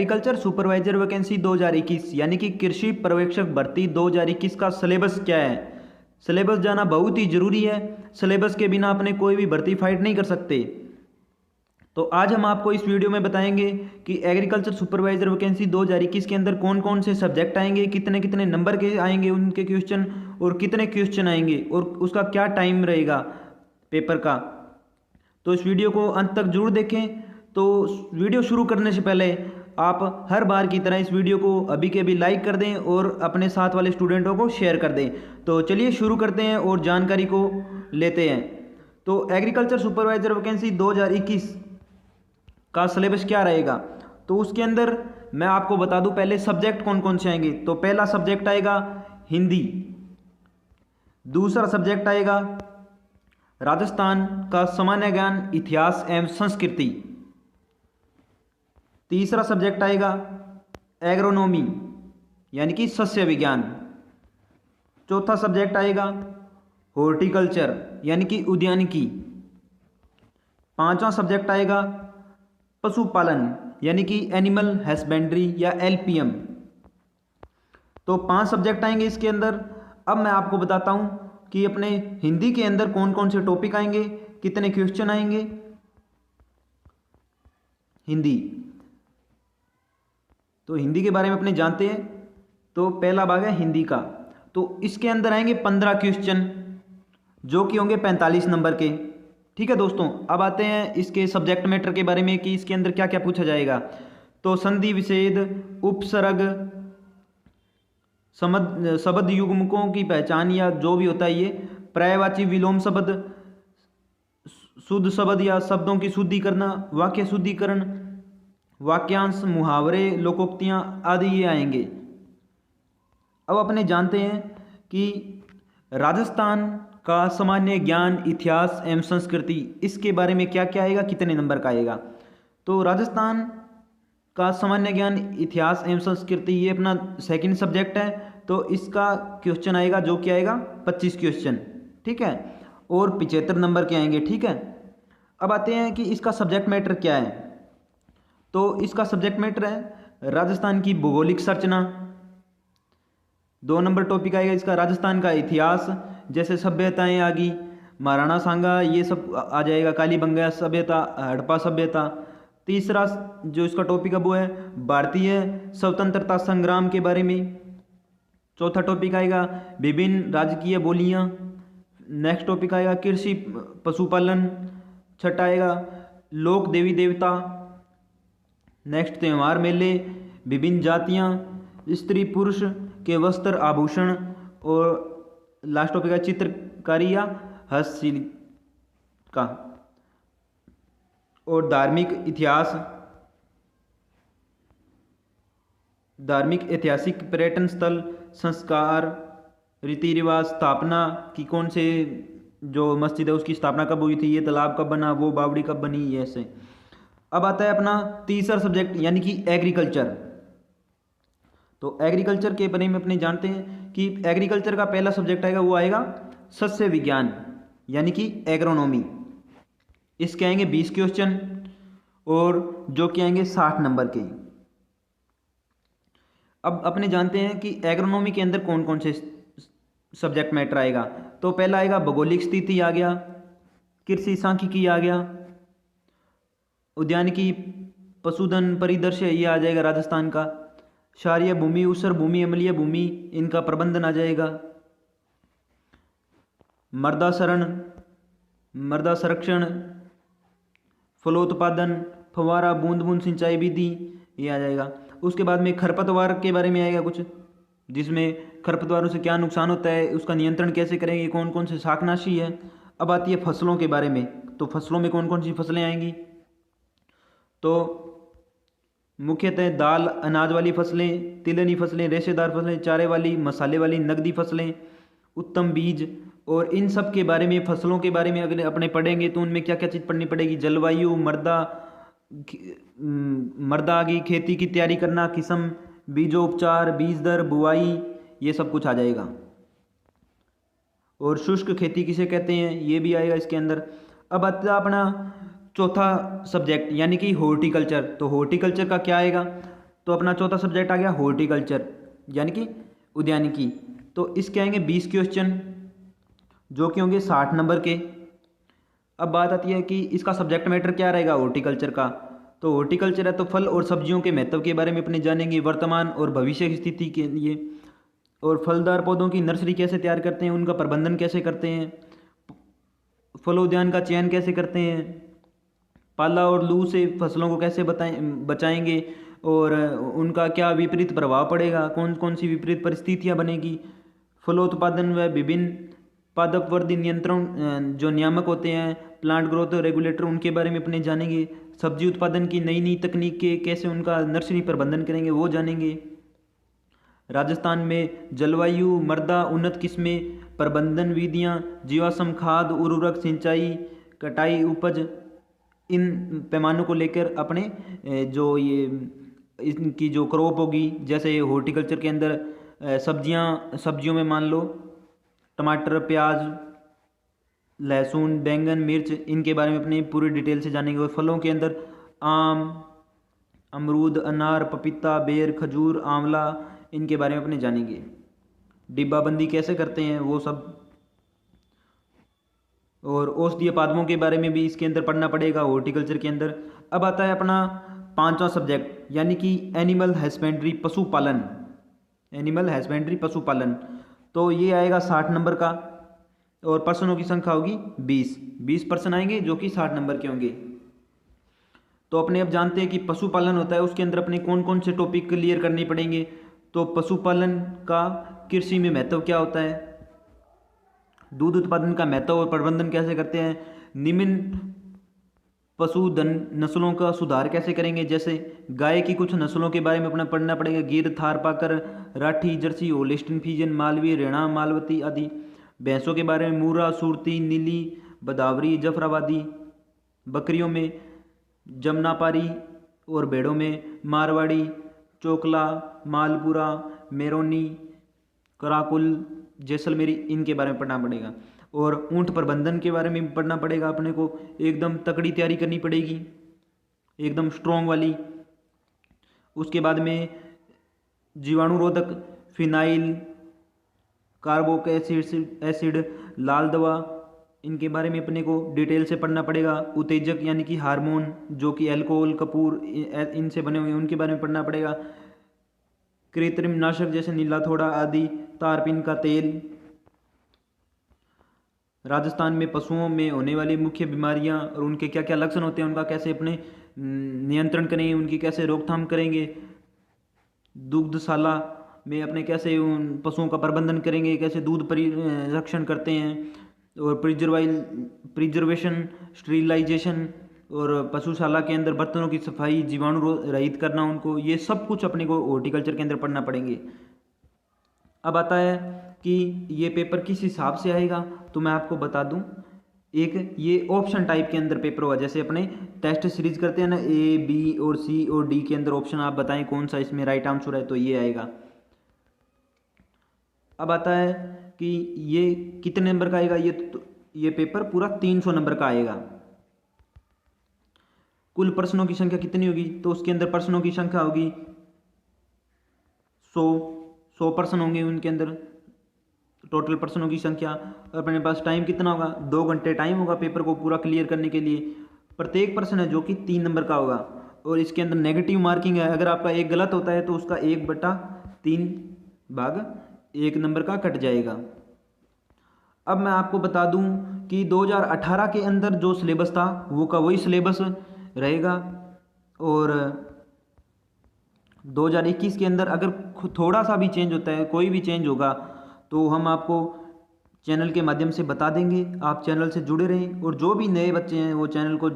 Agriculture supervisor vacancy 2021 यानी कि कृषि पर्यवेक्षक भर्ती 2021 का सिलेबस क्या है। सिलेबस जाना बहुत ही जरूरी है। सिलेबस के बिना अपने कोई भी भर्ती फाइट नहीं कर सकते। तो आज हम आपको इस वीडियो में बताएंगे कि एग्रीकल्चर सुपरवाइजर वैकेंसी 2021 के अंदर कौन कौन से सब्जेक्ट आएंगे, कितने कितने नंबर के आएंगे उनके क्वेश्चन, और कितने क्वेश्चन आएंगे और उसका क्या टाइम रहेगा पेपर का। तो इस वीडियो को अंत तक जरूर देखें। तो वीडियो शुरू करने से पहले आप हर बार की तरह इस वीडियो को अभी के अभी लाइक कर दें और अपने साथ वाले स्टूडेंटों को शेयर कर दें। तो चलिए शुरू करते हैं और जानकारी को लेते हैं। तो एग्रीकल्चर सुपरवाइजर वैकेंसी 2021 का सिलेबस क्या रहेगा, तो उसके अंदर मैं आपको बता दूं पहले सब्जेक्ट कौन कौन से आएंगे। तो पहला सब्जेक्ट आएगा हिंदी, दूसरा सब्जेक्ट आएगा राजस्थान का सामान्य ज्ञान, इतिहास एवं संस्कृति, तीसरा सब्जेक्ट आएगा एग्रोनॉमी यानी कि सस्य विज्ञान, चौथा सब्जेक्ट आएगा हॉर्टिकल्चर यानी कि उद्यानिकी, पांचवा सब्जेक्ट आएगा पशुपालन यानी कि एनिमल हस्बेंड्री या एलपीएम। तो 5 सब्जेक्ट आएंगे इसके अंदर। अब मैं आपको बताता हूं कि अपने हिंदी के अंदर कौन कौन से टॉपिक आएंगे, कितने क्वेश्चन आएंगे। हिंदी, तो हिंदी के बारे में अपने जानते हैं। तो पहला भाग है हिंदी का। तो इसके अंदर आएंगे 15 क्वेश्चन जो कि होंगे 45 नंबर के। ठीक है दोस्तों, अब आते हैं इसके सब्जेक्ट मैटर के बारे में कि इसके अंदर क्या क्या पूछा जाएगा। तो संधि विच्छेद, उपसर्ग, शब्द युग्मकों की पहचान या जो भी होता है ये, पर्यायवाची विलोम शब्द, शुद्ध शब्द या शब्दों की शुद्धि करना, वाक्य शुद्धिकरण, वाक्यांश, मुहावरे, लोकोक्तियां आदि ये आएंगे। अब अपने जानते हैं कि राजस्थान का सामान्य ज्ञान, इतिहास एवं संस्कृति, इसके बारे में क्या क्या आएगा, कितने नंबर का आएगा। तो राजस्थान का सामान्य ज्ञान, इतिहास एवं संस्कृति ये अपना सेकंड सब्जेक्ट है। तो इसका क्वेश्चन आएगा जो क्या आएगा 25 क्वेश्चन। ठीक है, और 75 नंबर के आएंगे। ठीक है, अब आते हैं कि इसका सब्जेक्ट मैटर क्या है। तो इसका सब्जेक्ट मैटर है राजस्थान की भौगोलिक संरचना। 2 नंबर टॉपिक आएगा इसका राजस्थान का इतिहास, जैसे सभ्यताएं आ गई, महाराणा सांगा ये सब आ जाएगा, कालीबंगा सभ्यता, हड़प्पा सभ्यता। तीसरा जो इसका टॉपिक है वो है भारतीय स्वतंत्रता संग्राम के बारे में। चौथा टॉपिक आएगा विभिन्न राजकीय बोलियां। नेक्स्ट टॉपिक आएगा कृषि पशुपालन। छठा आएगा लोक देवी देवता। नेक्स्ट त्योहार मेले, विभिन्न जातियां, स्त्री पुरुष के वस्त्र आभूषण, और लास्ट टॉपिक है चित्रकारी या हस्तशिल्प का, और धार्मिक इतिहास, धार्मिक ऐतिहासिक पर्यटन स्थल, संस्कार, रीति रिवाज, स्थापना की कौन से जो मस्जिद है उसकी स्थापना कब हुई थी, ये तालाब कब बना, वो बावड़ी कब बनी, ये ऐसे। अब आता है अपना तीसरा सब्जेक्ट यानी कि एग्रीकल्चर। तो एग्रीकल्चर के बारे में अपने जानते हैं कि एग्रीकल्चर का पहला सब्जेक्ट आएगा वो आएगा सस्य विज्ञान यानी कि एग्रोनॉमी। इसके आएंगे 20 क्वेश्चन और जो कि आएंगे 60 नंबर के। अब अपने जानते हैं कि एग्रोनॉमी के अंदर कौन कौन से सब्जेक्ट मैटर आएगा। तो पहला आएगा भौगोलिक स्थिति आ गया, कृषि सांख्यिकी आ गया, उद्यानिकी, पशुधन परिदृश्य ये आ जाएगा राजस्थान का, क्षारीय भूमि, ऊसर भूमि, अम्लीय भूमि, इनका प्रबंधन आ जाएगा, मृदा संरक्षण, फलोत्पादन, फव्वारा बूंद बूंद सिंचाई विधि ये आ जाएगा। उसके बाद में खरपतवार के बारे में आएगा कुछ, जिसमें खरपतवारों से क्या नुकसान होता है, उसका नियंत्रण कैसे करेंगे, कौन कौन से शाकनाशी है। अब आती है फसलों के बारे में। तो फसलों में कौन कौन सी फसलें आएंगी। तो मुख्यतः दाल अनाज वाली फसलें, तिलहनी फसलें, रेशेदार फसलें, चारे वाली, मसाले वाली, नकदी फसलें, उत्तम बीज, और इन सब के बारे में, फसलों के बारे में अगर अपने पढ़ेंगे तो उनमें क्या क्या चीज़ पढ़नी पड़ेगी, जलवायु, मृदा आगे खेती की तैयारी करना, किस्म, बीजोपचार, बीज दर, बुआई, ये सब कुछ आ जाएगा। और शुष्क खेती किसे कहते हैं ये भी आएगा इसके अंदर। अब आता अपना चौथा सब्जेक्ट यानी कि हॉर्टिकल्चर। तो हॉर्टिकल्चर का क्या आएगा, तो अपना चौथा सब्जेक्ट आ गया हॉर्टिकल्चर यानी कि उद्यानिकी। तो इसके आएंगे 20 क्वेश्चन जो कि होंगे 60 नंबर के। अब बात आती है कि इसका सब्जेक्ट मैटर क्या रहेगा हॉर्टिकल्चर का। तो हॉर्टिकल्चर है तो फल और सब्जियों के महत्व के बारे में अपने जानेंगे, वर्तमान और भविष्य की स्थिति के लिए, और फलदार पौधों की नर्सरी कैसे तैयार करते हैं, उनका प्रबंधन कैसे करते हैं, फलोद्यान का चयन कैसे करते हैं, पाला और लू से फसलों को कैसे बचाएंगे और उनका क्या विपरीत प्रभाव पड़ेगा, कौन कौन सी विपरीत परिस्थितियां बनेगी, फलोत्पादन व विभिन्न पादपवर्धी नियंत्रण जो नियामक होते हैं, प्लांट ग्रोथ रेगुलेटर, उनके बारे में अपने जानेंगे, सब्जी उत्पादन की नई नई तकनीक के कैसे उनका नर्सरी प्रबंधन करेंगे वो जानेंगे, राजस्थान में जलवायु, मृदा उन्नत किस्में, प्रबंधन विधियाँ, जीवाश्म खाद, उर्वरक, सिंचाई, कटाई, उपज, इन पैमानों को लेकर अपने जो ये इनकी जो क्रॉप होगी, जैसे हॉर्टिकल्चर के अंदर सब्जियों में मान लो टमाटर, प्याज, लहसुन, बैंगन, मिर्च, इनके बारे में अपनी पूरी डिटेल से जानेंगे। और फलों के अंदर आम, अमरूद, अनार, पपीता, बेर, खजूर, आंवला, इनके बारे में अपने जानेंगे। डिब्बाबंदी कैसे करते हैं वो सब, और औषधीय पादपों के बारे में भी इसके अंदर पढ़ना पड़ेगा हॉर्टिकल्चर के अंदर। अब आता है अपना पांचवा सब्जेक्ट यानी कि एनिमल हस्बेंड्री, पशुपालन, एनिमल हस्बेंड्री पशुपालन। तो ये आएगा 60 नंबर का और प्रश्नों की संख्या होगी 20 प्रश्न आएंगे जो कि 60 नंबर के होंगे। तो अपने अब जानते हैं कि पशुपालन होता है उसके अंदर अपने कौन कौन से टॉपिक क्लियर करने पड़ेंगे। तो पशुपालन का कृषि में महत्व क्या होता है, दूध उत्पादन का महत्व और प्रबंधन कैसे करते हैं, निम्न पशुधन नस्लों का सुधार कैसे करेंगे, जैसे गाय की कुछ नस्लों के बारे में अपना पढ़ना पड़ेगा, Gir, Tharparkar, Rathi, Jersey, Holstein Friesian, Malvi, रेणा, मालवती आदि। भैंसों के बारे में मूरा, सुरती, नीली, बदावरी, जफराबादी। बकरियों में जमनापारी और भेड़ों में मारवाड़ी, चोकला, मालपुरा, मेरोनी, कराकुल, जैसलमेरी, इनके बारे में पढ़ना पड़ेगा। और ऊंट प्रबंधन के बारे में पढ़ना पड़ेगा अपने को, एकदम तकड़ी तैयारी करनी पड़ेगी, एकदम स्ट्रॉन्ग वाली। उसके बाद में जीवाणुरोधक, फिनाइल, कार्बोक एसिड, लाल दवा, इनके बारे में अपने को डिटेल से पढ़ना पड़ेगा। उत्तेजक यानी कि हार्मोन जो कि अल्कोहल, कपूर, इनसे बने हुए हैं, उनके बारे में पढ़ना पड़ेगा। कृत्रिम नाशक जैसे नीला थोड़ा आदि, तारपीन का तेल। राजस्थान में पशुओं में होने वाली मुख्य बीमारियां और उनके क्या क्या लक्षण होते हैं, उनका कैसे अपने नियंत्रण करेंगे, उनकी कैसे रोकथाम करेंगे। दुग्धशाला में अपने कैसे उन पशुओं का प्रबंधन करेंगे, कैसे दूध परिरक्षण करते हैं, और प्रिजर्वेशन, स्टरीलाइजेशन, और पशुशाला के अंदर बर्तनों की सफाई, जीवाणु रहित करना उनको, ये सब कुछ अपने को हॉर्टिकल्चर के अंदर पढ़ना पड़ेंगे। अब आता है कि ये पेपर किस हिसाब से आएगा, तो मैं आपको बता दूं, एक ये ऑप्शन टाइप के अंदर पेपर होगा, जैसे अपने टेस्ट सीरीज करते हैं ना, ए, बी और सी और डी के अंदर ऑप्शन आप बताएं कौन सा इसमें राइट आंसर है, तो ये आएगा। अब आता है कि ये कितने नंबर का आएगा, ये पेपर पूरा 300 नंबर का आएगा। कुल प्रश्नों की संख्या कितनी होगी, तो उसके अंदर प्रश्नों की संख्या होगी 100 प्रश्न होंगे उनके अंदर, टोटल प्रश्नों की संख्या। अपने पास टाइम कितना होगा, 2 घंटे टाइम होगा पेपर को पूरा क्लियर करने के लिए। प्रत्येक प्रश्न है जो कि 3 नंबर का होगा, और इसके अंदर नेगेटिव मार्किंग है, अगर आपका एक गलत होता है तो उसका 1/3 भाग 1 नंबर का कट जाएगा। अब मैं आपको बता दूं कि 2018 के अंदर जो सिलेबस था वो का वही सिलेबस रहेगा, और 2021 के अंदर अगर थोड़ा सा भी चेंज होता है, कोई भी चेंज होगा, तो हम आपको चैनल के माध्यम से बता देंगे। आप चैनल से जुड़े रहें, और जो भी नए बच्चे हैं वो चैनल को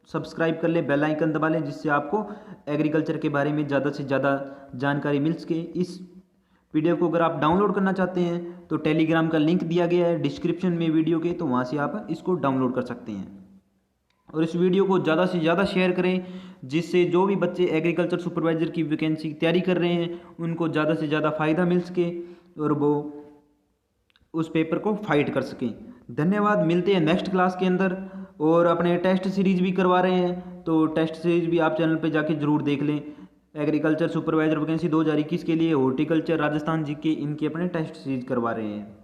सब्सक्राइब कर लें, बेल आइकन दबा लें, जिससे आपको एग्रीकल्चर के बारे में ज़्यादा से ज़्यादा जानकारी मिल सके। इस पीडीएफ को अगर आप डाउनलोड करना चाहते हैं तो टेलीग्राम का लिंक दिया गया है डिस्क्रिप्शन में वीडियो के, तो वहाँ से आप इसको डाउनलोड कर सकते हैं। और इस वीडियो को ज़्यादा से ज़्यादा शेयर करें, जिससे जो भी बच्चे एग्रीकल्चर सुपरवाइज़र की वैकेंसी की तैयारी कर रहे हैं उनको ज़्यादा से ज़्यादा फ़ायदा मिल सके और वो उस पेपर को फाइट कर सकें। धन्यवाद, मिलते हैं नेक्स्ट क्लास के अंदर। और अपने टेस्ट सीरीज भी करवा रहे हैं, तो टेस्ट सीरीज भी आप चैनल पे जाके ज़रूर देख लें। एग्रीकल्चर सुपरवाइजर वैकेंसी 2021 के लिए, हॉर्टिकल्चर राजस्थान जी के, इनके अपने टेस्ट सीरीज करवा रहे हैं।